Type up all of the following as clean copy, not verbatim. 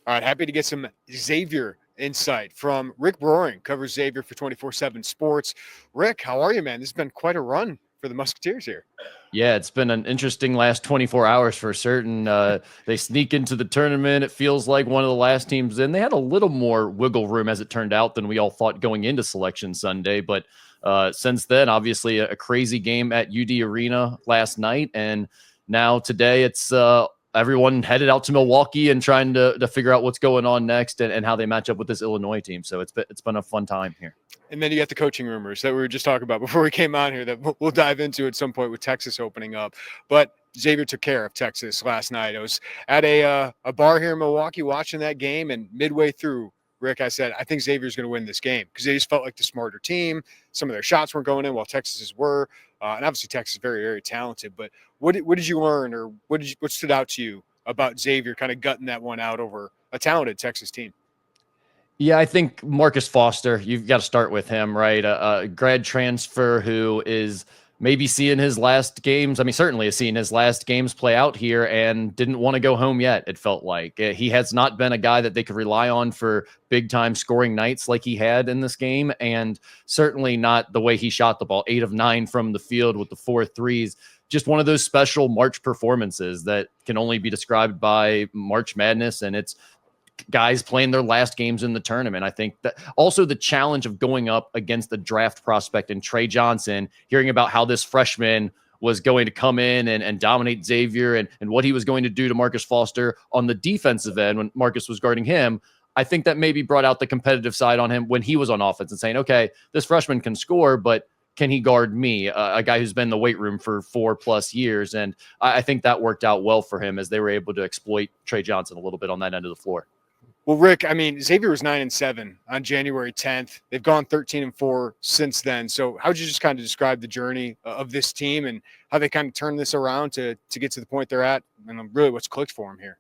All right, happy to get some Xavier insight from Rick Broering, covers Xavier for 24/7 Sports. Rick, how are you, man? This has been quite a run for the Musketeers here. Yeah, it's been an interesting last 24 hours for certain. They sneak into the tournament. It feels like one of the last teams in. They had a little more wiggle room, as it turned out, than we all thought going into Selection Sunday. But since then, obviously, a crazy game at UD Arena last night. And now today, it's everyone headed out to Milwaukee and trying to figure out what's going on next and how they match up with this Illinois team. So it's been a fun time here. And then you got the coaching rumors that we were just talking about before we came on here that we'll dive into at some point with Texas opening up. But Xavier took care of Texas last night. I was at a bar here in Milwaukee watching that game, and midway through, Rick, I said, I think Xavier's going to win this game because they just felt like the smarter team. Some of their shots weren't going in while Texas's were. And obviously Texas is very, very talented. But what did you learn, or what stood out to you about Xavier kind of gutting that one out over a talented Texas team? Yeah, I think Marcus Foster, you've got to start with him, right? A grad transfer who is maybe seeing his last games. I mean, certainly has seen his last games play out here and didn't want to go home yet, it felt like. He has not been a guy that they could rely on for big-time scoring nights like he had in this game, and certainly not the way he shot the ball. 8 of 9 from the field with the 4 threes. Just one of those special March performances that can only be described by March Madness, and it's guys playing their last games in the tournament. I think that also the challenge of going up against the draft prospect and Trey Johnson, hearing about how this freshman was going to come in and dominate Xavier and what he was going to do to Marcus Foster on the defensive end when Marcus was guarding him. I think that maybe brought out the competitive side on him when he was on offense and saying, okay, this freshman can score, but can he guard me, a guy who's been in the weight room for 4+ years? And I think that worked out well for him as they were able to exploit Trey Johnson a little bit on that end of the floor. Well, Rick, I mean, Xavier was 9-7 on January 10th. They've gone 13-4 since then. So how would you just kind of describe the journey of this team and how they kind of turned this around to get to the point they're at, and really what's clicked for them here?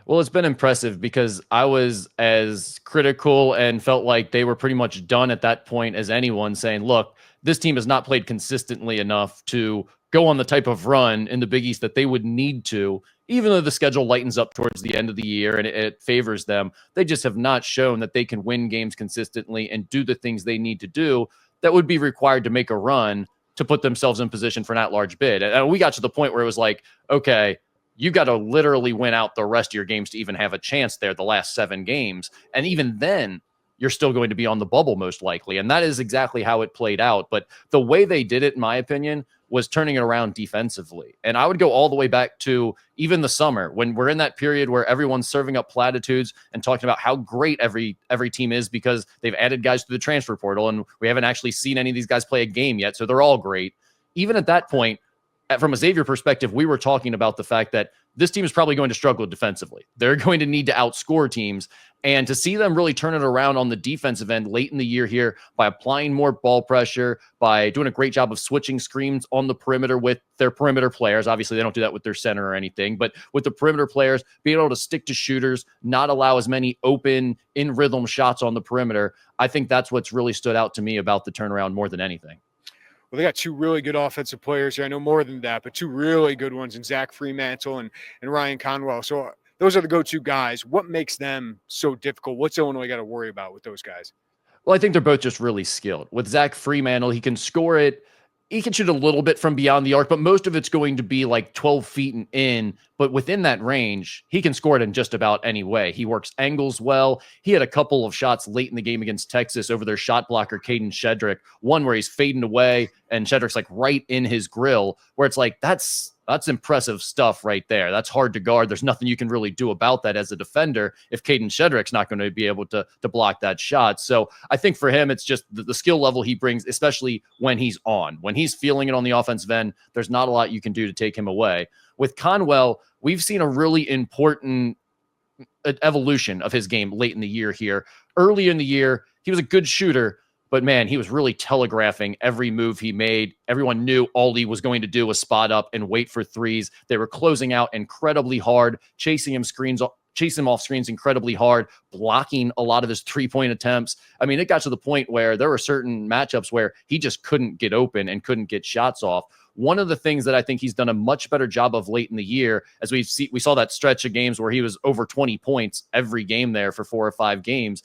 Well, it's been impressive because I was as critical and felt like they were pretty much done at that point as anyone, saying, look, this team has not played consistently enough to go on the type of run in the Big East that they would need to, even though the schedule lightens up towards the end of the year and it favors them. They just have not shown that they can win games consistently and do the things they need to do that would be required to make a run to put themselves in position for an at-large bid. And we got to the point where it was like, okay, you got to literally win out the rest of your games to even have a chance there, the last 7 games. And even then, you're still going to be on the bubble most likely. And that is exactly how it played out. But the way they did it, in my opinion, was turning it around defensively. And I would go all the way back to even the summer when we're in that period where everyone's serving up platitudes and talking about how great every team is because they've added guys to the transfer portal. And we haven't actually seen any of these guys play a game yet. So they're all great. Even at that point, from a Xavier perspective, we were talking about the fact that this team is probably going to struggle defensively. They're going to need to outscore teams. And to see them really turn it around on the defensive end late in the year here by applying more ball pressure, by doing a great job of switching screens on the perimeter with their perimeter players. Obviously, they don't do that with their center or anything, but with the perimeter players, being able to stick to shooters, not allow as many open, in-rhythm shots on the perimeter. I think that's what's really stood out to me about the turnaround more than anything. Well, they got 2 really good offensive players here. I know more than that, but 2 really good ones in Zach Fremantle and Ryan Conwell. So those are the go-to guys. What makes them so difficult? What's Illinois got to worry about with those guys? Well, I think they're both just really skilled. With Zach Fremantle, he can score it. He can shoot a little bit from beyond the arc, but most of it's going to be like 12 feet and in. But within that range, he can score it in just about any way. He works angles well. He had a couple of shots late in the game against Texas over their shot blocker, Caden Shedrick. One where he's fading away and Shedrick's like right in his grill, where it's like, that's impressive stuff right there. That's hard to guard. There's nothing you can really do about that as a defender if Caden Shedrick's not going to be able to block that shot. So I think for him, it's just the skill level he brings, especially when he's on. When he's feeling it on the offensive end, there's not a lot you can do to take him away. With Conwell, we've seen a really important evolution of his game late in the year here. Early in the year, he was a good shooter, but man, he was really telegraphing every move he made. Everyone knew all he was going to do was spot up and wait for threes. They were closing out incredibly hard, chasing chase him off screens incredibly hard, blocking a lot of his 3-point attempts. I mean, it got to the point where there were certain matchups where he just couldn't get open and couldn't get shots off. One of the things that I think he's done a much better job of late in the year, as we saw that stretch of games where he was over 20 points every game there for 4 or 5 games.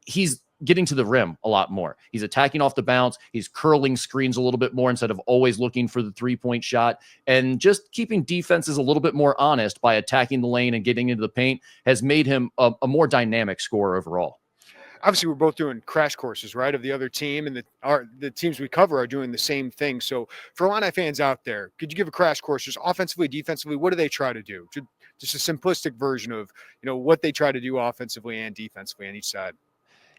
He's getting to the rim a lot more. He's attacking off the bounce. He's curling screens a little bit more instead of always looking for the 3-point shot, and just keeping defenses a little bit more honest by attacking the lane and getting into the paint has made him a more dynamic scorer overall. Obviously, we're both doing crash courses, right, of the other team, and the teams we cover are doing the same thing. So for Illini fans out there, could you give a crash course just offensively, defensively? What do they try to do? Just a simplistic version of, what they try to do offensively and defensively on each side.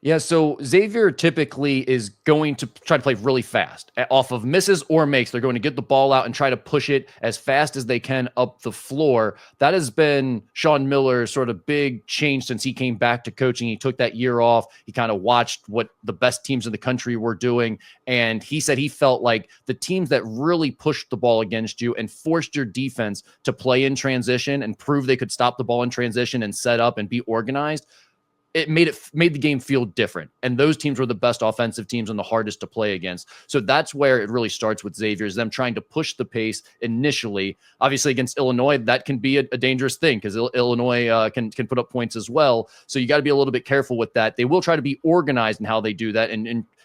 Yeah, so Xavier typically is going to try to play really fast. Off of misses or makes, they're going to get the ball out and try to push it as fast as they can up the floor. That has been Sean Miller's sort of big change since he came back to coaching. He took that year off. He kind of watched what the best teams in the country were doing, and he said he felt like the teams that really pushed the ball against you and forced your defense to play in transition and prove they could stop the ball in transition and set up and be organized, it made the game feel different. And those teams were the best offensive teams and the hardest to play against. So that's where it really starts with Xavier, is them trying to push the pace initially. Obviously against Illinois, that can be a dangerous thing because Illinois can put up points as well. So you got to be a little bit careful with that. They will try to be organized in how they do that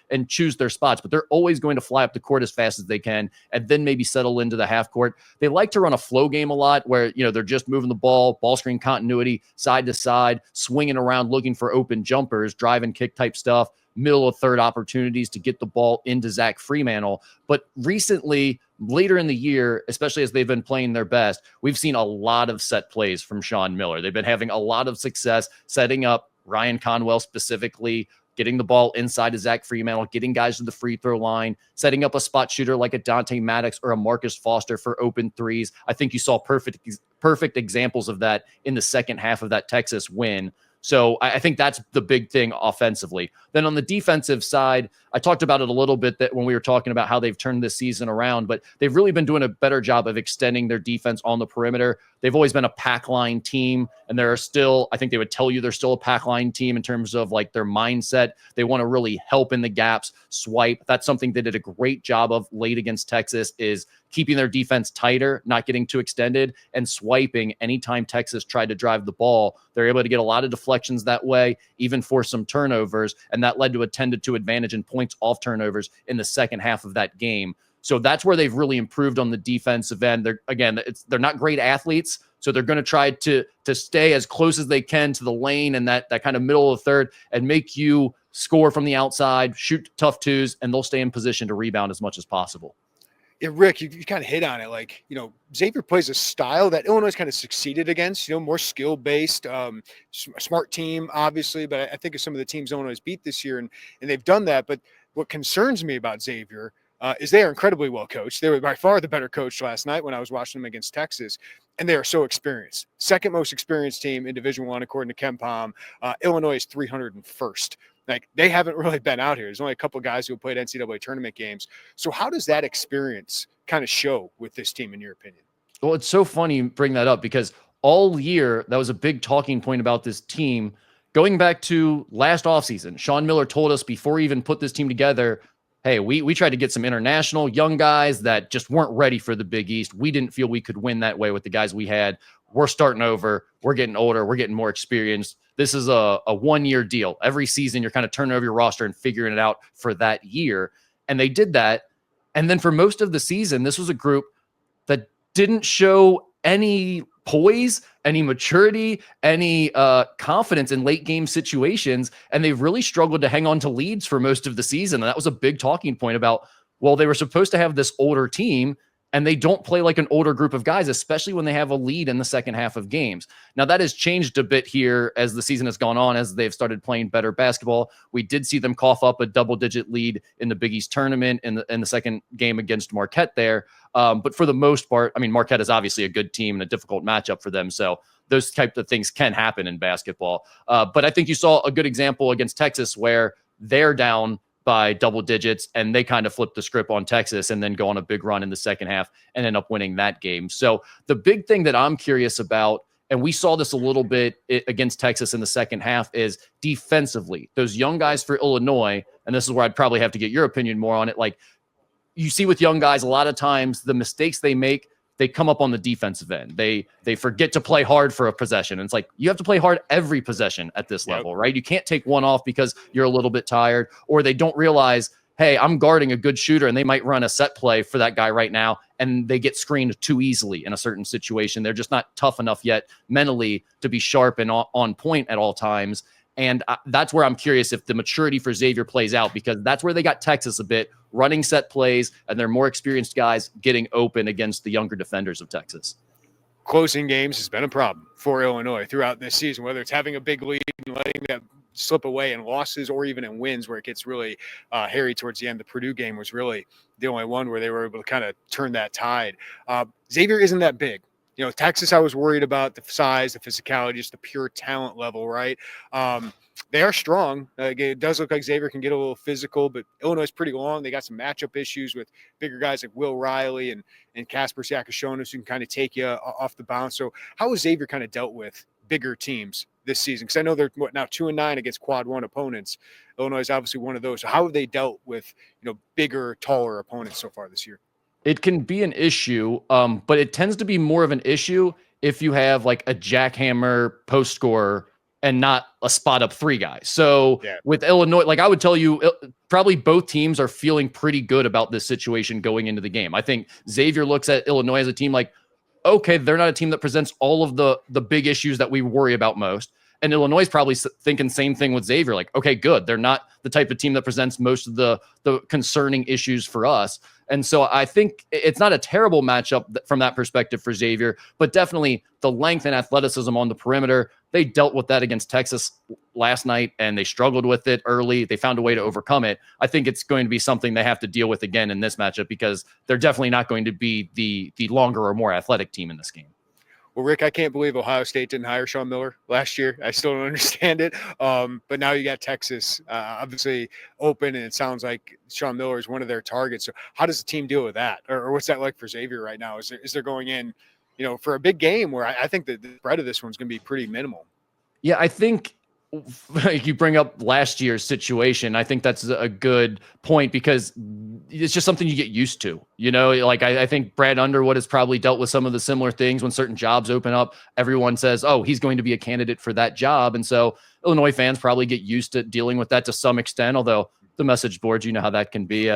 and choose their spots, but they're always going to fly up the court as fast as they can and then maybe settle into the half court. They like to run a flow game a lot where, they're just moving the ball screen continuity, side to side, swinging around, looking for open jumpers, drive and kick type stuff, middle of third opportunities to get the ball into Zach Fremantle. But recently, later in the year, especially as they've been playing their best, we've seen a lot of set plays from Sean Miller. They've been having a lot of success setting up Ryan Conwell specifically, getting the ball inside of Zach Fremantle, getting guys to the free throw line, setting up a spot shooter like a Dante Maddox or a Marcus Foster for open threes. I think you saw perfect examples of that in the second half of that Texas win. So I think that's the big thing offensively. Then on the defensive side, I talked about it a little bit that when we were talking about how they've turned this season around, but they've really been doing a better job of extending their defense on the perimeter. They've always been a pack line team, and there are still, I think they would tell you they're still a pack line team in terms of like their mindset. They want to really help in the gaps, swipe. That's something they did a great job of late against Texas, is keeping their defense tighter, not getting too extended, and swiping anytime Texas tried to drive the ball. They're able to get a lot of deflections that way, even force some turnovers, and that led to a 10-2 advantage in points off turnovers in the second half of that game. So that's where they've really improved on the defensive end. They're not great athletes, so they're going to try to stay as close as they can to the lane and that kind of middle of the third and make you score from the outside, shoot tough twos, and they'll stay in position to rebound as much as possible. Yeah, Rick, you kind of hit on it. Like, Xavier plays a style that Illinois kind of succeeded against, more skill-based, smart team, obviously. But I think of some of the teams Illinois has beat this year, and they've done that. But what concerns me about Xavier is they are incredibly well coached. They were by far the better coach last night when I was watching them against Texas, and they are so experienced. Second most experienced team in Division I, according to KenPom. Illinois is 301st. Like, they haven't really been out here. There's only a couple of guys who played NCAA tournament games. So how does that experience kind of show with this team, in your opinion? Well, it's so funny you bring that up because all year, that was a big talking point about this team. Going back to last offseason, Sean Miller told us before he even put this team together, hey, we tried to get some international young guys that just weren't ready for the Big East. We didn't feel we could win that way with the guys we had. We're starting over. We're getting older. We're getting more experienced. This is a one-year deal. Every season, you're kind of turning over your roster and figuring it out for that year. And they did that. And then for most of the season, this was a group that didn't show any poise, any maturity, any confidence in late game situations. And they really struggled to hang on to leads for most of the season. And that was a big talking point about, well, they were supposed to have this older team, and they don't play like an older group of guys, especially when they have a lead in the second half of games. Now, that has changed a bit here as the season has gone on, as they've started playing better basketball. We did see them cough up a double-digit lead in the Big East tournament in the second game against Marquette there. But for the most part, I mean, Marquette is obviously a good team and a difficult matchup for them. So those types of things can happen in basketball. But I think you saw a good example against Texas where they're down by double digits, and they kind of flip the script on Texas and then go on a big run in the second half and end up winning that game. So the big thing that I'm curious about and we saw this a little bit against Texas in the second half, is defensively. Those young guys for Illinois, and this is where I'd probably have to get your opinion more on it, like you see with young guys, a lot of times the mistakes they make, they come up on the defensive end. They forget to play hard for a possession. And it's like, you have to play hard every possession at this level, right? You can't take one off because you're a little bit tired, or they don't realize, hey, I'm guarding a good shooter, and they might run a set play for that guy right now, and they get screened too easily in a certain situation. They're just not tough enough yet mentally to be sharp and on point at all times. And that's where I'm curious if the maturity for Xavier plays out, because that's where they got Texas a bit, running set plays, and they're more experienced guys getting open against the younger defenders of Texas. Closing games has been a problem for Illinois throughout this season, whether it's having a big lead and letting that slip away in losses, or even in wins where it gets really hairy towards the end. The Purdue game was really the only one where they were able to kind of turn that tide. Xavier isn't that big. You know, Texas, I was worried about the size, the physicality, just the pure talent level, right? They are strong. It does look like Xavier can get a little physical, but Illinois is pretty long. They got some matchup issues with bigger guys like Will Riley and Casper Siakashonis who can kind of take you off the bounce. So how has Xavier kind of dealt with bigger teams this season? Because I know they're now 2-9 against quad one opponents. Illinois is obviously one of those. So how have they dealt with, you know, bigger, taller opponents so far this year? It can be an issue, but it tends to be more of an issue if you have like a jackhammer post scorer and not a spot up three guy. So with Illinois, like I would tell you, probably both teams are feeling pretty good about this situation going into the game. I think Xavier looks at Illinois as a team like, okay, they're not a team that presents all of the big issues that we worry about most. And Illinois is probably thinking same thing with Xavier. Like, okay, good. They're not the type of team that presents most of the concerning issues for us. And so I think it's not a terrible matchup from that perspective for Xavier, but definitely the length and athleticism on the perimeter. They dealt with that against Texas last night, and they struggled with it early. They found a way to overcome it. I think it's going to be something they have to deal with again in this matchup, because they're definitely not going to be the longer or more athletic team in this game. Well, Rick, I can't believe Ohio State didn't hire Sean Miller last year. I still don't understand it. But now you got Texas obviously open, and it sounds like Sean Miller is one of their targets. So how does the team deal with that? Or what's that like for Xavier right now? Is there going in, you know, for a big game where I think that the spread of this one's going to be pretty minimal? Yeah, I think you bring up last year's situation. I think that's a good point, because it's just something you get used to. You know, like I think Brad Underwood has probably dealt with some of the similar things. When certain jobs open up, everyone says, oh, he's going to be a candidate for that job. And so Illinois fans probably get used to dealing with that to some extent, although the message boards, you know how that can be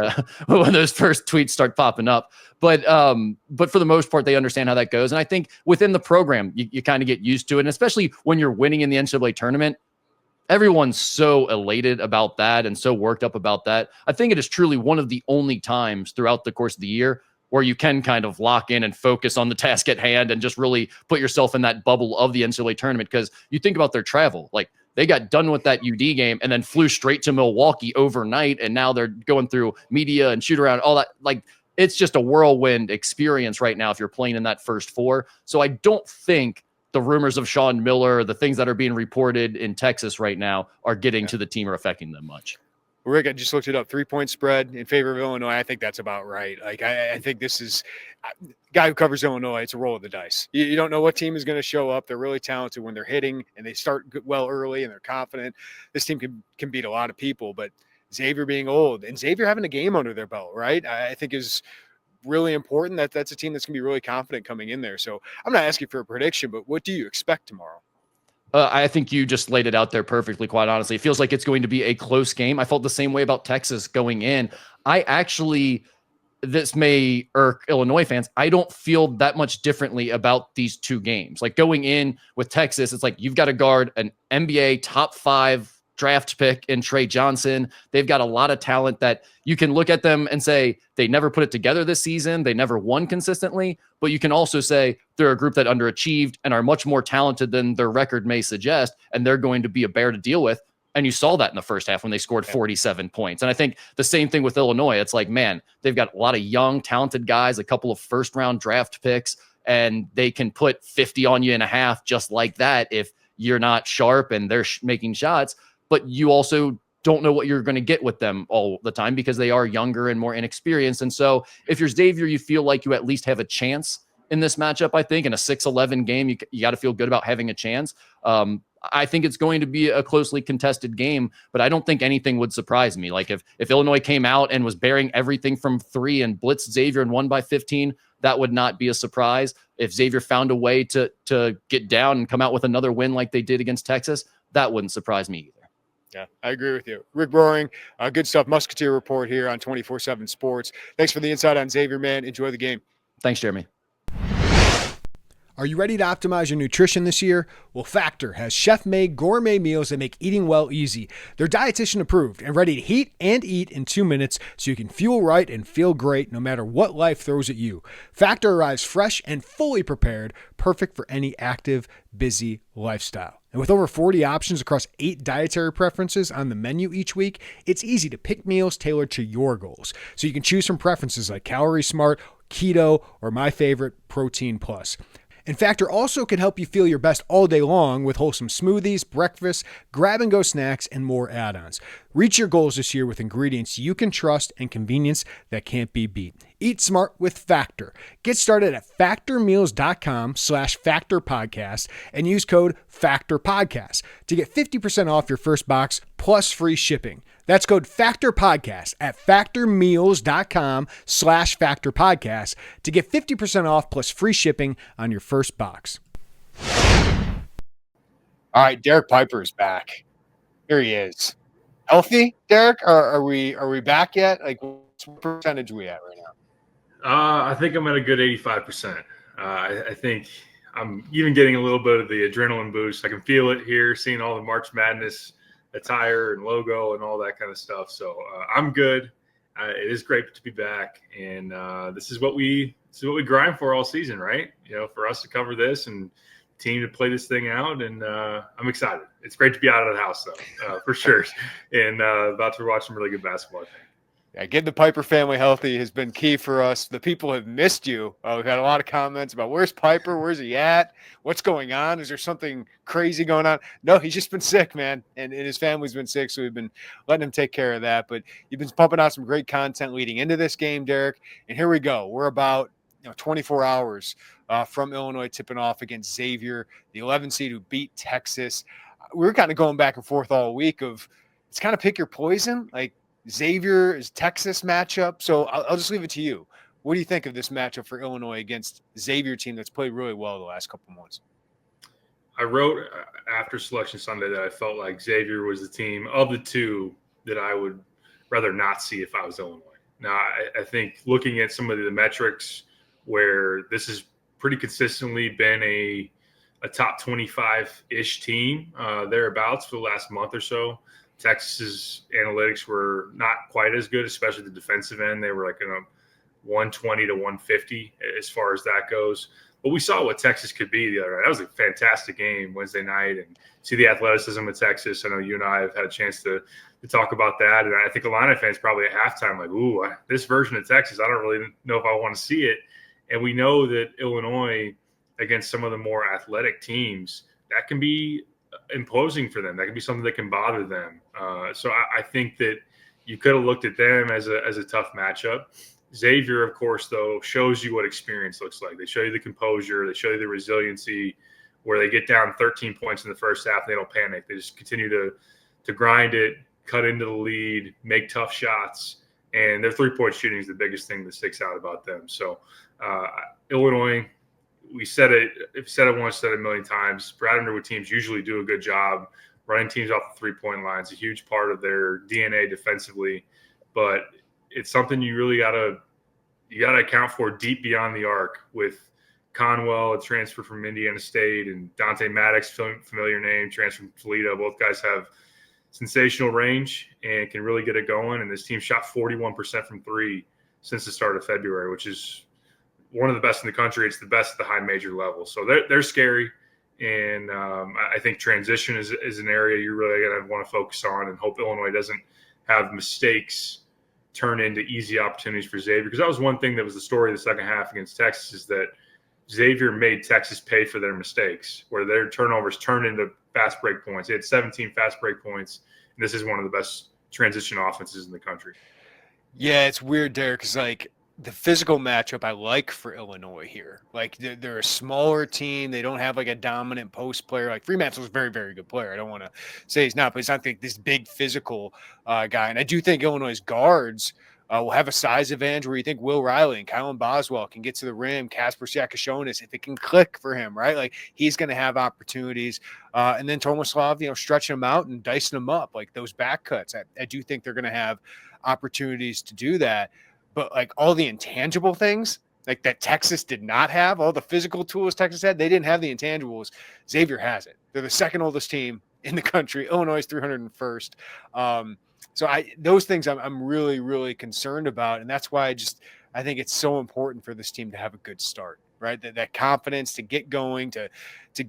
when those first tweets start popping up. But for the most part, they understand how that goes. And I think within the program, you kind of get used to it. And especially when you're winning in the NCAA tournament, everyone's so elated about that and so worked up about that. I think it is truly one of the only times throughout the course of the year where you can kind of lock in and focus on the task at hand and just really put yourself in that bubble of the NCAA tournament. Because you think about their travel, like they got done with that UD game and then flew straight to Milwaukee overnight. And now they're going through media and shoot around, all that. Like, it's just a whirlwind experience right now if you're playing in that first four. So I don't think the rumors of Sean Miller, the things that are being reported in Texas right now, are getting to the team or affecting them much. Rick, I just looked it up. 3-point spread in favor of Illinois. I think that's about right. Like, I think this is guy who covers Illinois. It's a roll of the dice. You don't know what team is going to show up. They're really talented when they're hitting, and they start well early, and they're confident. This team can beat a lot of people, but Xavier being old and Xavier having a game under their belt, right? I think is really important. That's a team that's going to be really confident coming in there. So I'm not asking for a prediction, but what do you expect tomorrow? I think you just laid it out there perfectly, quite honestly. It feels like it's going to be a close game. I felt the same way about Texas going in. This may irk Illinois fans. I don't feel that much differently about these two games. Like going in with Texas, it's like you've got to guard an NBA top 5 draft pick in Trey Johnson. They've got a lot of talent that you can look at them and say they never put it together this season. They never won consistently, but you can also say they're a group that underachieved and are much more talented than their record may suggest, and they're going to be a bear to deal with. And you saw that in the first half when they scored 47 points. And I think the same thing with Illinois. It's like, man, they've got a lot of young, talented guys, a couple of first-round draft picks, and they can put 50 on you in a half just like that if you're not sharp and they're making shots. But you also don't know what you're going to get with them all the time because they are younger and more inexperienced. And so if you're Xavier, you feel like you at least have a chance in this matchup. I think in a 6-11 game, you got to feel good about having a chance. I think it's going to be a closely contested game, but I don't think anything would surprise me. Like if Illinois came out and was bearing everything from 3 and blitzed Xavier and won by 15, that would not be a surprise. If Xavier found a way to get down and come out with another win like they did against Texas, that wouldn't surprise me either. Yeah, I agree with you. Rick Broering, good stuff. Musketeer Report here on 24/7 Sports. Thanks for the insight on Xavier, man. Enjoy the game. Thanks, Jeremy. Are you ready to optimize your nutrition this year? Well, Factor has chef-made gourmet meals that make eating well easy. They're dietitian approved and ready to heat and eat in 2 minutes so you can fuel right and feel great no matter what life throws at you. Factor arrives fresh and fully prepared, perfect for any active, busy lifestyle. And with over 40 options across 8 dietary preferences on the menu each week, it's easy to pick meals tailored to your goals. So you can choose from preferences like Calorie Smart, Keto, or my favorite, Protein Plus. And Factor also can help you feel your best all day long with wholesome smoothies, breakfast, grab-and-go snacks, and more add-ons. Reach your goals this year with ingredients you can trust and convenience that can't be beat. Eat smart with Factor. Get started at factormeals.com/factorpodcast and use code FACTORPODCAST to get 50% off your first box plus free shipping. That's code FACTORPODCAST at factormeals.com/factorpodcast to get 50% off plus free shipping on your first box. All right, Derek Piper is back. Here he is. Healthy, Derek? Are we back yet? Like, what percentage are we at right now? I think I'm at a good 85%. I think I'm even getting a little bit of the adrenaline boost. I can feel it here, seeing all the March Madness attire and logo and all that kind of stuff. So I'm good. It is great to be back, and this is what we grind for all season, right? You know, for us to cover this and team to play this thing out, and I'm excited. It's great to be out of the house, though, for sure, and about to watch some really good basketball. Yeah, getting the Piper family healthy has been key for us. The people have missed you. We've had a lot of comments about where's Piper? Where's he at? What's going on? Is there something crazy going on? No, he's just been sick, man. And his family's been sick, so we've been letting him take care of that. But you've been pumping out some great content leading into this game, Derek. And here we go. We're about 24 hours from Illinois tipping off against Xavier, the 11 seed who beat Texas. We were kind of going back and forth all week of it's kind of pick your poison. Like, Xavier is Texas matchup. So I'll just leave it to you. What do you think of this matchup for Illinois against Xavier team that's played really well the last couple months? I wrote after Selection Sunday that I felt like Xavier was the team of the two that I would rather not see if I was Illinois. Now, I think looking at some of the metrics where this has pretty consistently been a top 25-ish team thereabouts for the last month or so. Texas's analytics were not quite as good, especially the defensive end. They were like 120 to 150 as far as that goes. But we saw what Texas could be the other night. That was a fantastic game Wednesday night, and see the athleticism of Texas. I know you and I have had a chance to talk about that, and I think Illini fans probably at halftime like, ooh, this version of Texas, I don't really know if I want to see it. And we know that Illinois, against some of the more athletic teams, that can be imposing for them. That can be something that can bother them. So I think that you could have looked at them as a tough matchup. Xavier, of course, though, shows you what experience looks like. They show you the composure. They show you the resiliency where they get down 13 points in the first half. They don't panic. They just continue to grind it, cut into the lead, make tough shots. And their three-point shooting is the biggest thing that sticks out about them. So Illinois, we said it once, said it a million times. Brad Underwood teams usually do a good job running teams off the three-point line. It's a huge part of their DNA defensively, but it's something you really gotta account for deep beyond the arc with Conwell, a transfer from Indiana State, and Dante Maddox, familiar name, transfer from Toledo. Both guys have sensational range and can really get it going. And this team shot 41% from three since the start of February, which is one of the best in the country. It's the best at the high major level. So they're scary. And I think transition is an area you're really going to want to focus on and hope Illinois doesn't have mistakes turn into easy opportunities for Xavier. Because that was one thing that was the story of the second half against Texas, is that Xavier made Texas pay for their mistakes, where their turnovers turned into fast break points. They had 17 fast break points, and this is one of the best transition offenses in the country. Yeah, it's weird, Derek, because the physical matchup I like for Illinois here. Like they're a smaller team. They don't have like a dominant post player. Like Fremantle's a very, very good player. I don't want to say he's not, but he's not like this big physical guy. And I do think Illinois' guards will have a size advantage where you think Will Riley and Kylan Boswell can get to the rim. Kasper Siakashonis, if it can click for him, right? Like he's going to have opportunities. And then Tomislav, stretching them out and dicing them up, like those back cuts. I do think they're going to have opportunities to do that. But like all the intangible things like that Texas did not have, all the physical tools Texas had, they didn't have the intangibles. Xavier has it. They're the second oldest team in the country. Illinois is 301st. So those things I'm really, really concerned about. And that's why I think it's so important for this team to have a good start, right? That confidence to get going, to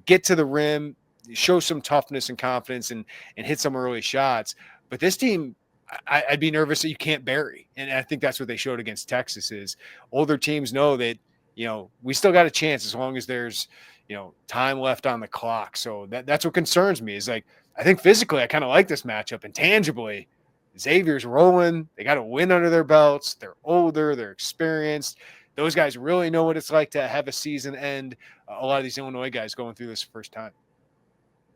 get to the rim, show some toughness and confidence and hit some early shots. But this team, I'd be nervous that you can't bury. And I think that's what they showed against Texas is older teams know that, we still got a chance as long as there's, time left on the clock. So that's what concerns me is like, I think physically I kind of like this matchup and tangibly Xavier's rolling. They got a win under their belts. They're older. They're experienced. Those guys really know what it's like to have a season end. A lot of these Illinois guys going through this first time.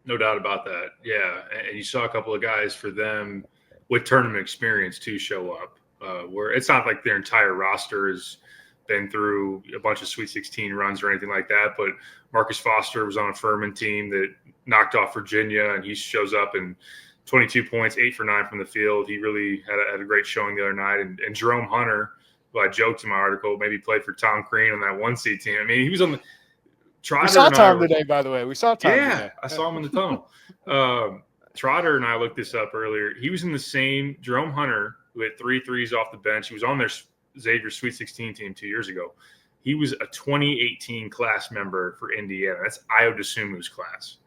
No doubt about that. Yeah. And you saw a couple of guys for them with tournament experience to show up, where it's not like their entire roster has been through a bunch of Sweet 16 runs or anything like that. But Marcus Foster was on a Furman team that knocked off Virginia, and he shows up and 22 points, 8 for 9 from the field. He really had a great showing the other night. And Jerome Hunter, who I joked in my article, maybe played for Tom Crean on that 1C team. I mean, he was on the – we saw Tom today, by the way. We saw Tom today. I saw him in the tunnel. Trotter and I looked this up earlier. He was in the same – Jerome Hunter, who had 3 threes off the bench. He was on their Xavier Sweet 16 team 2 years ago. He was a 2018 class member for Indiana. That's Ayo Dosunmu's class.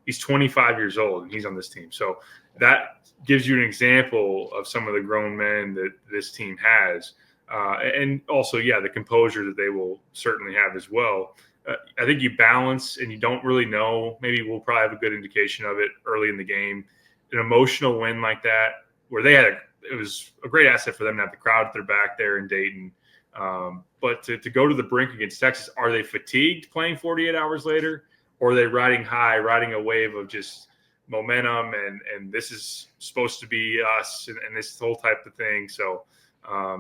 He's 25 years old, and he's on this team. So that gives you an example of some of the grown men that this team has. And also, the composure that they will certainly have as well. I think you balance, and you don't really know. Maybe we'll probably have a good indication of it early in the game. An emotional win like that, where it was a great asset for them to have the crowd at their back there in Dayton. But to go to the brink against Texas, are they fatigued playing 48 hours later, or are they riding a wave of just momentum and this is supposed to be us and this whole type of thing? So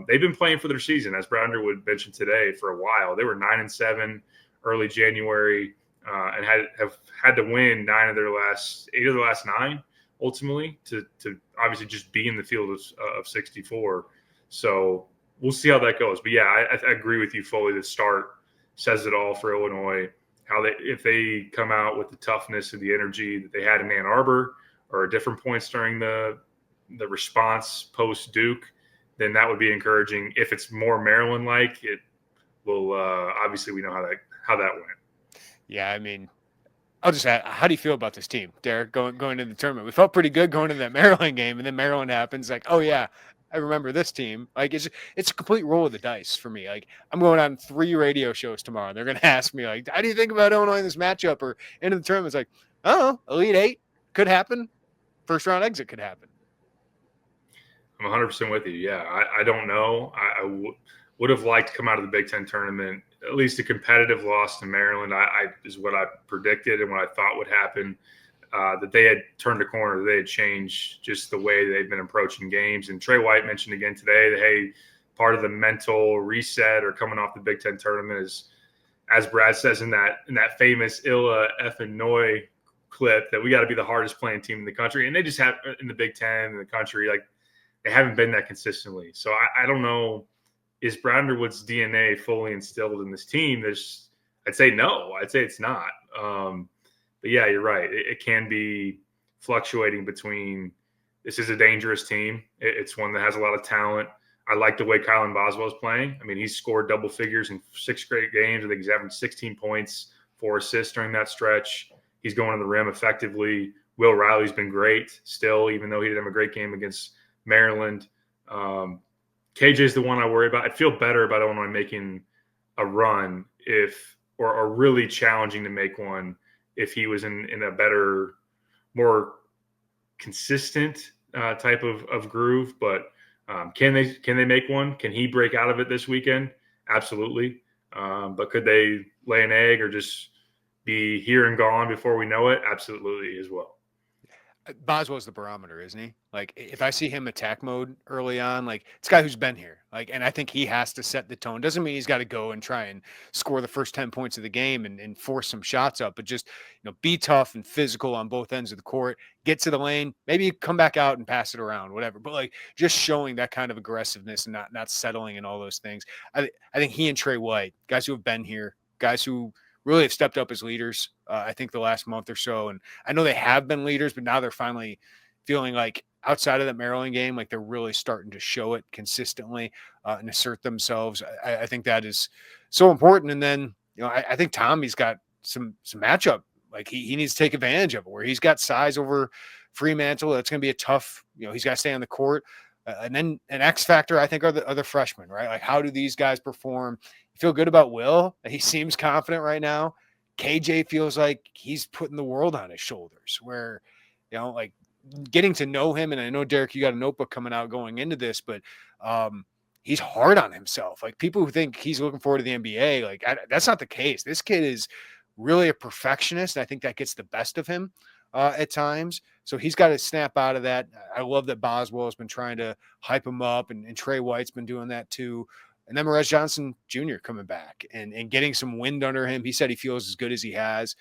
they've been playing for their season, as Brad Underwood mentioned today, for a while. They were 9-7 early January and have had to win 8 of their last 9 ultimately to obviously just be in the field of 64. So we'll see how that goes. But I agree with you fully. The start says it all for Illinois. If they come out with the toughness and the energy that they had in Ann Arbor or at different points during the response post Duke, then that would be encouraging. If it's more Maryland-like, it will obviously we know how that went. Yeah, I mean, I'll just add, how do you feel about this team, Derek, going into the tournament? We felt pretty good going into that Maryland game, and then Maryland happens. Like, oh yeah, I remember this team. Like, it's a complete roll of the dice for me. Like, I'm going on 3 radio shows tomorrow, and they're going to ask me, like, how do you think about Illinois in this matchup or into the tournament? It's like, oh, Elite 8 could happen. First round exit could happen. I'm 100% with you. Yeah, I don't know. I would have liked to come out of the Big Ten tournament, at least a competitive loss to Maryland. Is what I predicted and what I thought would happen. That they had turned a corner, they had changed just the way they've been approaching games. And Trey White mentioned again today that, hey, part of the mental reset or coming off the Big Ten tournament is, as Brad says in that famous Illa effing Noy clip, that we got to be the hardest playing team in the country. And they just have in the Big Ten in the country, like they haven't been that consistently. So I don't know, is Brad Underwood's DNA fully instilled in this team? I'd say no. I'd say it's not. But yeah, you're right. It can be fluctuating between this is a dangerous team. It's one that has a lot of talent. I like the way Kylan Boswell is playing. I mean, he's scored double figures in 6 straight games. I think he's averaged 16 points, 4 assists during that stretch. He's going to the rim effectively. Will Riley's been great still, even though he didn't have a great game against Maryland. KJ's the one I worry about. I'd feel better about Illinois making a run or really challenging to make one if he was in a better, more consistent type of groove. But Can they make one? Can he break out of it this weekend? Absolutely. But could they lay an egg or just be here and gone before we know it? Absolutely as well. Boswell's the barometer, isn't he? Like, if I see him attack mode early on, like, it's a guy who's been here. Like, and I think he has to set the tone. Doesn't mean he's got to go and try and score the first 10 points of the game and force some shots up, but just, be tough and physical on both ends of the court, get to the lane, maybe come back out and pass it around, whatever. But like, just showing that kind of aggressiveness and not settling and all those things. I think he and Trey White, guys who have been here, guys who really have stepped up as leaders, I think the last month or so. And I know they have been leaders, but now they're finally feeling like outside of that Maryland game, like they're really starting to show it consistently and assert themselves. I think that is so important. And then, I think Tommy's got some matchup. Like he needs to take advantage of it, where he's got size over Fremantle. That's going to be a tough, he's got to stay on the court. And then an X factor, I think, are the other freshmen, right? Like, how do these guys perform? You feel good about Will. He seems confident right now. KJ feels like he's putting the world on his shoulders, where, like getting to know him. And I know, Derek, you got a notebook coming out going into this, but he's hard on himself. Like, people who think he's looking forward to the NBA, like that's not the case. This kid is really a perfectionist. And I think that gets the best of him at times. So he's got to snap out of that. I love that Boswell has been trying to hype him up, and Trey White's been doing that too. And then Morez Johnson Jr. coming back and getting some wind under him. He said he feels as good as he has.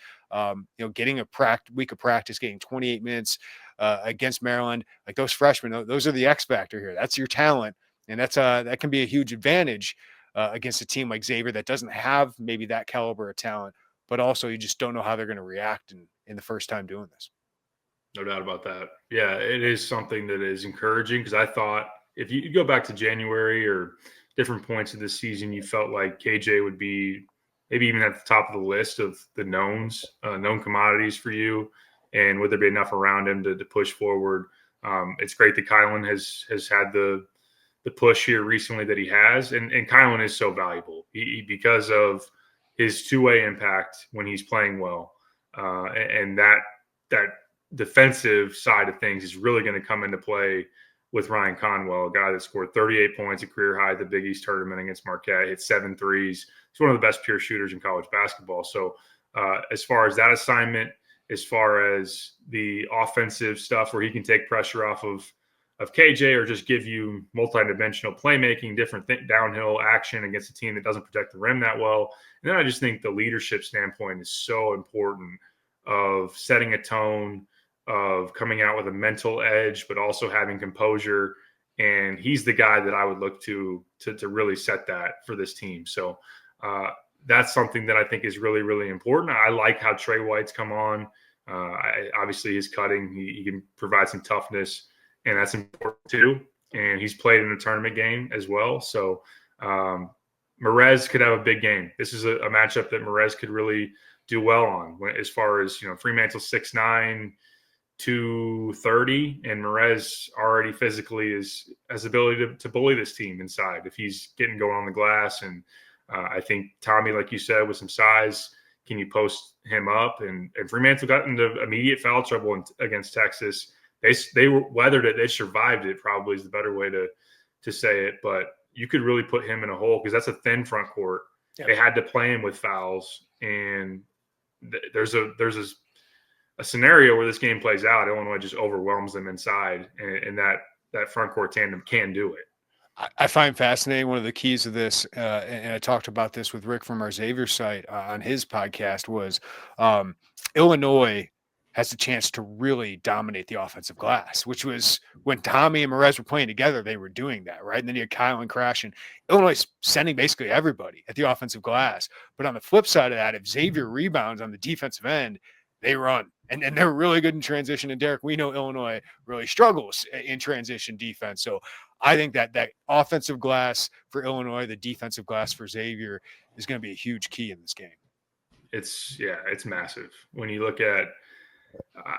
Getting a week of practice, getting 28 minutes against Maryland. Like, those freshmen, those are the X factor here. That's your talent, and that can be a huge advantage against a team like Xavier that doesn't have maybe that caliber of talent, but also you just don't know how they're going to react in the first time doing this. No doubt about that. Yeah, it is something that is encouraging, because I thought if you go back to January or different points of this season, you felt like KJ would be maybe even at the top of the list of the known commodities for you, and would there be enough around him to push forward? It's great that Kylan has had the push here recently that he has, and Kylan is so valuable because of his two-way impact when he's playing well, and that defensive side of things is really going to come into play with Ryan Conwell, a guy that scored 38 points, a career high at the Big East tournament against Marquette, hit 7 threes. He's one of the best pure shooters in college basketball. So as far as that assignment, as far as the offensive stuff where he can take pressure off of KJ or just give you multi-dimensional playmaking, different downhill action against a team that doesn't protect the rim that well. And then I just think the leadership standpoint is so important, of setting a tone, of coming out with a mental edge, but also having composure. And he's the guy that I would look to really set that for this team. So that's something that I think is really, really important. I like how Trey White's come on. Obviously, his cutting, he can provide some toughness, and that's important too. And he's played in a tournament game as well. So Morez could have a big game. This is a matchup that Morez could really do well on, as far as, Fremantle 6'9", 230, and Morez already physically has the ability to bully this team inside if he's getting going on the glass. And I think Tommy, like you said, with some size, can you post him up? And Fremantle got into immediate foul trouble against Texas. They weathered it. They survived it, probably is the better way to say it. But you could really put him in a hole, because that's a thin front court. Yeah. They had to play him with fouls, and there's a scenario where this game plays out. Illinois just overwhelms them inside, and that front court tandem can do it. I find fascinating, one of the keys of this, and I talked about this with Rick from our Xavier site on his podcast, was Illinois has the chance to really dominate the offensive glass, which was when Tommy and Morez were playing together, they were doing that, right? And then you had Kylan crashing. Illinois sending basically everybody at the offensive glass. But on the flip side of that, if Xavier rebounds on the defensive end, they run. And they're really good in transition. And Derek, we know Illinois really struggles in transition defense. So I think that offensive glass for Illinois, the defensive glass for Xavier, is going to be a huge key in this game. It's massive. When you look at,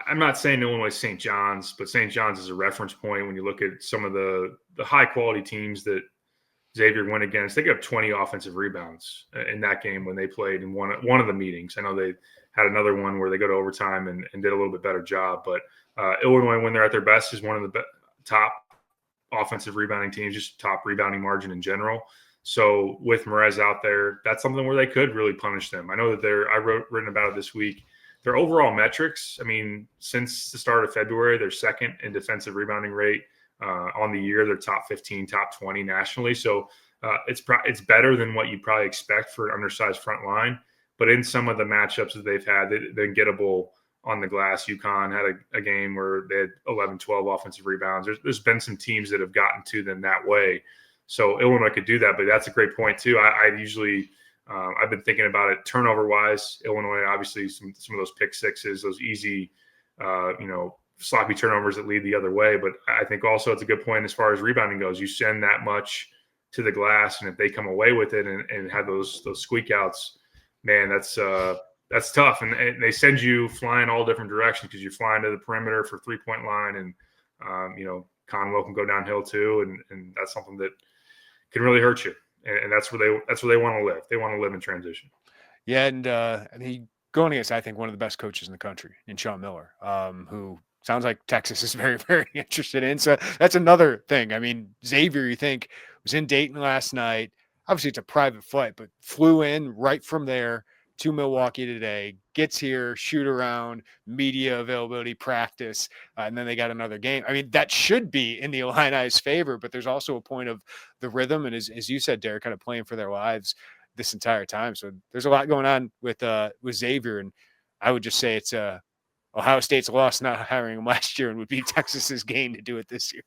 I'm not saying Illinois St. John's, but St. John's is a reference point. When you look at some of the high quality teams that Xavier went against, they got 20 offensive rebounds in that game when they played in one of the meetings. I know they had another one where they go to overtime and did a little bit better job. But Illinois, when they're at their best, is one of the top offensive rebounding teams, just top rebounding margin in general. So with Merez out there, that's something where they could really punish them. I know that written about it this week. Their overall metrics, I mean, since the start of February, they're second in defensive rebounding rate on the year. They're top 15, top 20 nationally. So it's better than what you'd probably expect for an undersized front line. But in some of the matchups that they've had, they're gettable on the glass. UConn had a game where they had 11, 12 offensive rebounds. There's been some teams that have gotten to them that way. So Illinois could do that, but that's a great point too. I usually I've been thinking about it turnover wise. Illinois, obviously, some of those pick sixes, those easy, sloppy turnovers that lead the other way. But I think also it's a good point as far as rebounding goes. You send that much to the glass, and if they come away with it and have those squeak outs, man, that's tough. And they send you flying all different directions because you're flying to the perimeter for 3-point line, and Conwell can go downhill too, and that's something that can really hurt you. And that's where they want to live. They want to live in transition. Yeah, and going against, I think, one of the best coaches in the country, in Sean Miller, who sounds like Texas is very, very interested in. So that's another thing. I mean, Xavier, you think, was in Dayton last night. Obviously, it's a private flight, but flew in right from there to Milwaukee today, gets here, shoot around, media availability, practice, and then they got another game. I mean, that should be in the Illini's favor, but there's also a point of the rhythm, and as you said, Derek, kind of playing for their lives this entire time. So there's a lot going on with Xavier, and I would just say it's Ohio State's loss not hiring him last year, and would be Texas's gain to do it this year.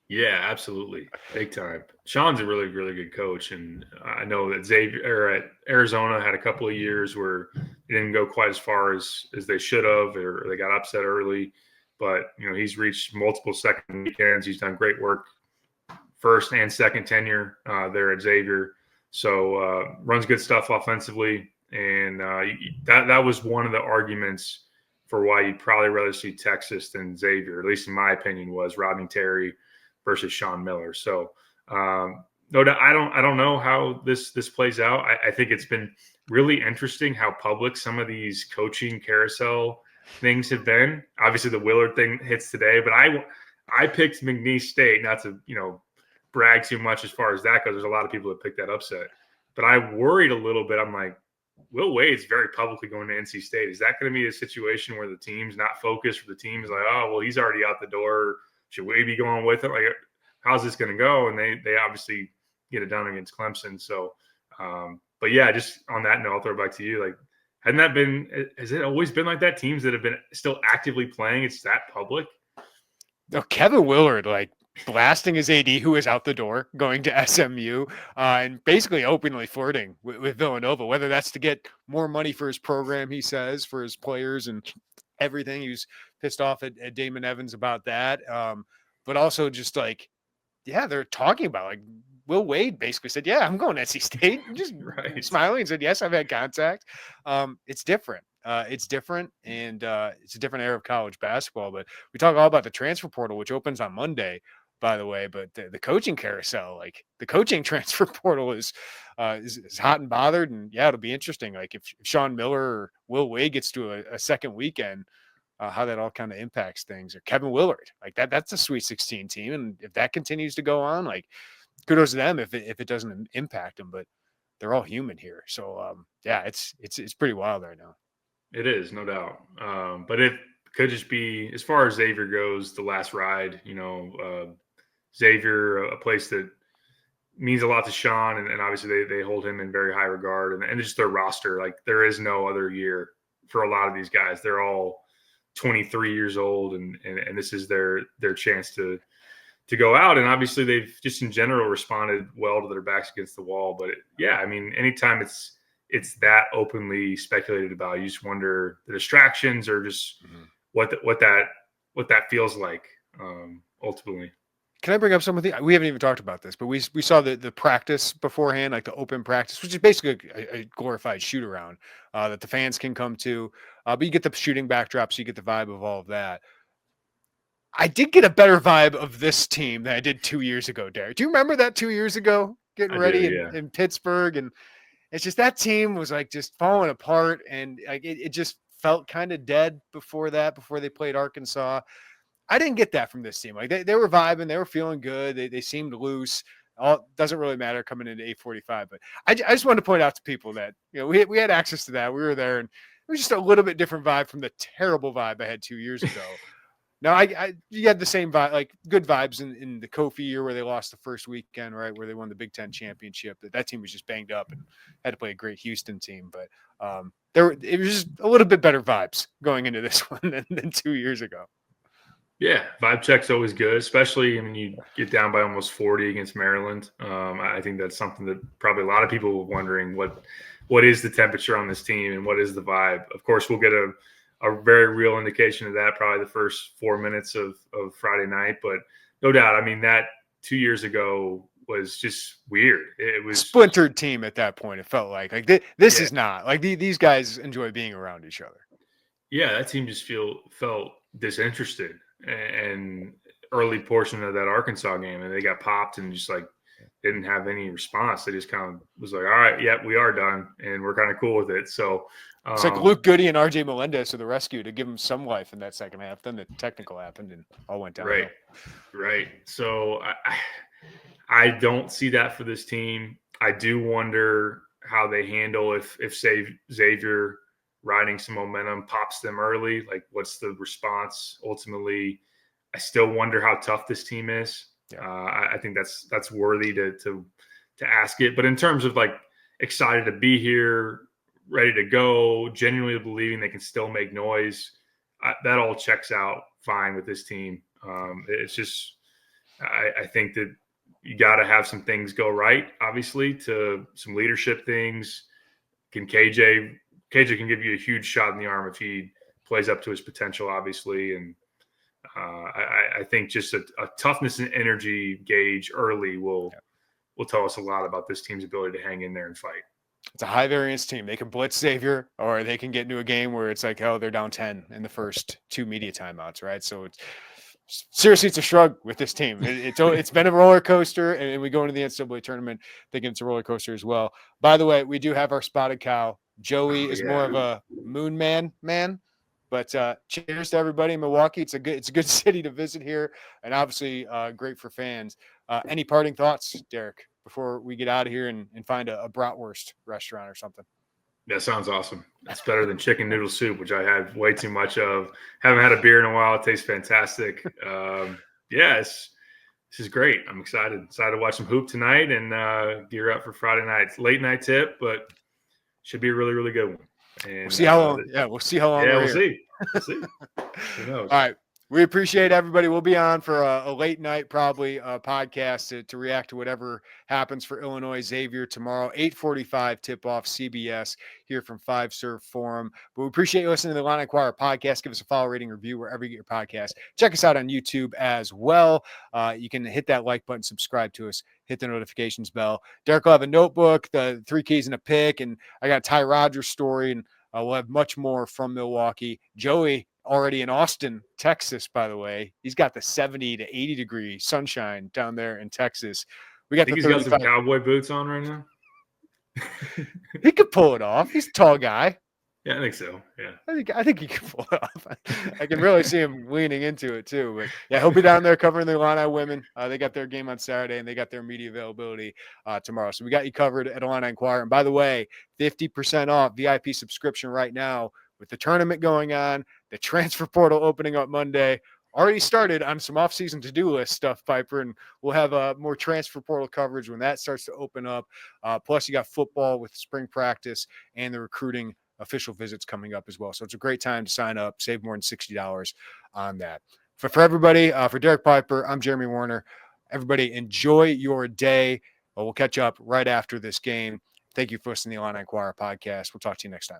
Yeah, absolutely. Big time. Sean's a really, really good coach. And I know that Xavier at Arizona had a couple of years where they didn't go quite as far as they should have, or they got upset early. But, he's reached multiple second weekends. He's done great work first and second tenure there at Xavier. So runs good stuff offensively. And that was one of the arguments for why you'd probably rather see Texas than Xavier, at least in my opinion, was Rodney Terry versus Sean Miller. So no doubt, I don't know how this plays out. I think it's been really interesting how public some of these coaching carousel things have been. Obviously, the Willard thing hits today, but I picked McNeese State, not to brag too much as far as that goes. There's a lot of people that picked that upset, but I worried a little bit. I'm like, Will Wade's very publicly going to NC State. Is that going to be a situation where the team's not focused, or the team is like, oh, well, he's already out the door, should we be going with it? Like, how's this going to go? And they obviously get it done against Clemson. So, but yeah, just on that note, I'll throw it back to you. Like, has it always been like that? Teams that have been still actively playing, it's that public? No, Kevin Willard, blasting his AD, who is out the door, going to SMU, and basically openly flirting with Villanova, whether that's to get more money for his program, he says, for his players and everything. He was pissed off at Damon Evans about that. But also just they're talking about Will Wade basically said, yeah, I'm going to NC State. Just right. Smiling and said, yes, I've had contact. It's different. It's different, and it's a different era of college basketball. But we talk all about the transfer portal, which opens on Monday, by the way. But the coaching carousel, the coaching transfer portal is hot and bothered. And yeah, it'll be interesting. If Sean Miller or Will Wade gets to a second weekend, how that all kind of impacts things. Or Kevin Willard, that's a Sweet 16 team, and if that continues to go on, kudos to them if it doesn't impact them. But they're all human here, so yeah, it's pretty wild right now. It is, no doubt. But it could just be, as far as Xavier goes, the last ride. Xavier, a place that means a lot to Sean, and obviously they hold him in very high regard, and just their roster. There is no other year for a lot of these guys. They're all 23 years old, and this is their chance to go out. And obviously they've just in general responded well to their backs against the wall. But anytime it's that openly speculated about, you just wonder the distractions or just what that feels like ultimately. Can I bring up something? We haven't even talked about this, but we saw the practice beforehand, the open practice, which is basically a glorified shoot around that the fans can come to. But you get the shooting backdrop, so you get the vibe of all of that. I did get a better vibe of this team than I did 2 years ago, Derek. Do you remember that 2 years ago getting ready in Pittsburgh? And it's just that team was just falling apart, and it just felt kind of dead before they played Arkansas. I didn't get that from this team. Like they were vibing, they were feeling good. They seemed loose. All doesn't really matter coming into 8:45. But I just wanted to point out to people that we had access to that. We were there, and it was just a little bit different vibe from the terrible vibe I had 2 years ago. Now you had the same vibe, like good vibes in the Kofi year where they lost the first weekend, right, where they won the Big Ten championship. That team was just banged up and had to play a great Houston team. But it was just a little bit better vibes going into this one than 2 years ago. Yeah, vibe check's always good, especially when you get down by almost 40 against Maryland. I think that's something that probably a lot of people were wondering what is the temperature on this team and what is the vibe. Of course, we'll get a very real indication of that probably the first 4 minutes of Friday night. But no doubt, I mean, that 2 years ago was just weird. It was splintered team at that point. It felt like this is not like these guys enjoy being around each other. Yeah, that team just felt disinterested. And early portion of that Arkansas game, and they got popped and just like didn't have any response. They just kind of was like, all right, yeah, we are done, and we're kind of cool with it. So it's like Luke Goody and RJ Melendez to the rescue to give them some life in that second half. Then the technical happened and all went down. Right. So I don't see that for this team. I do wonder how they handle if Xavier riding some momentum pops them early. Like, what's the response ultimately? I still wonder how tough this team is. Yeah. I think that's worthy to ask it. But in terms of like excited to be here, ready to go, genuinely believing they can still make noise, that all checks out fine with this team. It's just I think that you got to have some things go right, obviously, to some leadership things. KJ can give you a huge shot in the arm if he plays up to his potential, obviously. And I think just a toughness and energy gauge early will tell us a lot about this team's ability to hang in there and fight. It's a high variance team. They can blitz Xavier, or they can get into a game where it's like, they're down 10 in the first 2 media timeouts, right? So it's a shrug with this team. It's been a roller coaster, and we go into the NCAA tournament thinking it's a roller coaster as well. By the way, we do have our spotted cow. Joey is more of a moon man, but cheers to everybody in Milwaukee. It's a good city to visit here, and obviously great for fans. Any parting thoughts, Derek, before we get out of here and find a bratwurst restaurant or something? That sounds awesome. That's better than chicken noodle soup, which I had way too much of. Haven't had a beer in a while. It tastes fantastic. This is great. I'm excited. Excited to watch some hoop tonight and gear up for Friday night. Late night tip, but should be a really, really good one. And we'll see how long. We'll see how long. Yeah, we'll see. Who knows? All right. We appreciate everybody. We'll be on for a late night, probably podcast to react to whatever happens for Illinois Xavier tomorrow, 8:45 tip-off CBS here from 5 Serve Forum. But we appreciate you listening to the Illini Inquirer podcast. Give us a follow, rating, review wherever you get your podcast. Check us out on YouTube as well. You can hit that like button, subscribe to us, hit the notifications bell. Derek will have a notebook, the 3 keys and a pick, and I got a Ty Rogers story, and we'll have much more from Milwaukee. Joey, already in Austin, Texas, by the way. He's got the 70 to 80 degree sunshine down there in Texas. We got he's got some cowboy boots on right now. He could pull it off. He's a tall guy. Yeah, I think so. Yeah. I think he can pull it off. I can really see him leaning into it too. But yeah, he'll be down there covering the Illini women. They got their game on Saturday, and they got their media availability tomorrow. So we got you covered at Illini Inquirer. And by the way, 50% off VIP subscription right now with the tournament going on, the transfer portal opening up Monday. Already started on some off-season to-do list stuff, Piper, and we'll have more transfer portal coverage when that starts to open up. Plus, you got football with spring practice and the recruiting official visits coming up as well. So it's a great time to sign up, save more than $60 on that. For everybody, for Derek Piper, I'm Jeremy Werner. Everybody, enjoy your day. We'll catch up right after this game. Thank you for listening to the Illini Inquirer podcast. We'll talk to you next time.